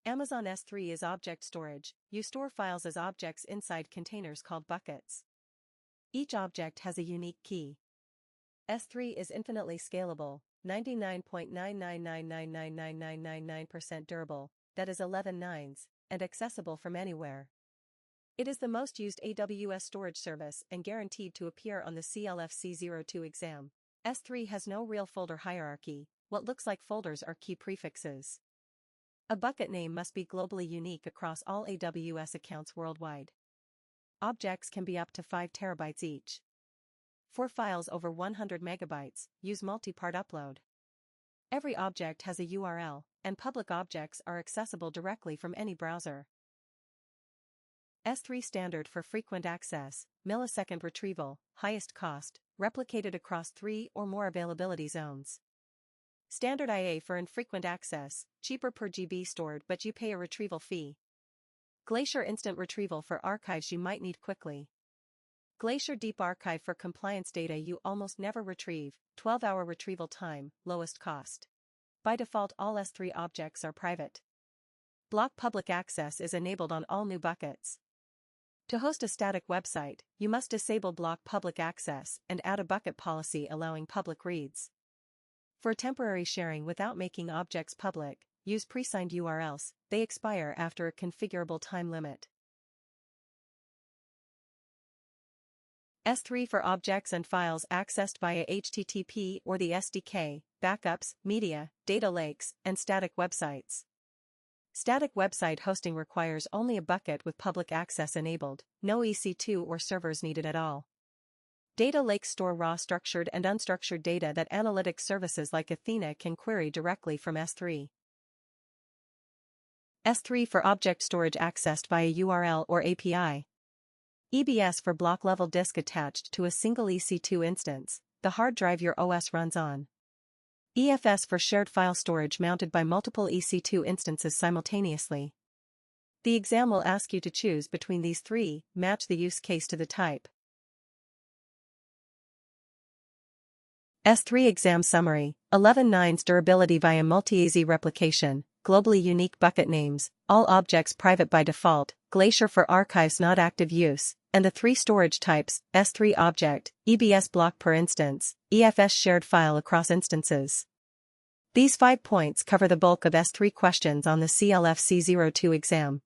Amazon S3 is object storage. You store files as objects inside containers called buckets. Each object has a unique key. S3 is infinitely scalable, 99.999999999% durable, that is 11 nines, and accessible from anywhere. It is the most used AWS storage service and guaranteed to appear on the CLF-C02 exam. S3 has no real folder hierarchy. What looks like folders are key prefixes. A bucket name must be globally unique across all AWS accounts worldwide. Objects can be up to 5 terabytes each. For files over 100 megabytes, use multi-part upload. Every object has a URL, and public objects are accessible directly from any browser. S3 standard for frequent access, millisecond retrieval, highest cost, replicated across 3 or more availability zones. Standard IA for infrequent access, cheaper per GB stored but you pay a retrieval fee. Glacier instant retrieval for archives you might need quickly. Glacier deep archive for compliance data you almost never retrieve, 12-hour retrieval time, lowest cost. By default all S3 objects are private. Block public access is enabled on all new buckets. To host a static website, you must disable block public access and add a bucket policy allowing public reads. For temporary sharing without making objects public, use pre-signed URLs. They expire after a configurable time limit. S3 for objects and files accessed via HTTP or the SDK, backups, media, data lakes, and static websites. Static website hosting requires only a bucket with public access enabled, no EC2 or servers needed at all. Data lakes store raw structured and unstructured data that analytics services like Athena can query directly from S3. S3 for object storage accessed via URL or API. EBS for block-level disk attached to a single EC2 instance, the hard drive your OS runs on. EFS for shared file storage mounted by multiple EC2 instances simultaneously. The exam will ask you to choose between these three, match the use case to the type. S3 exam summary, 11 nines durability via multi-easy replication, globally unique bucket names, all objects private by default, Glacier for archives not active use, and the 3 storage types, S3 object, EBS block per instance, EFS shared file across instances. These 5 points cover the bulk of S3 questions on the CLF-C02 exam.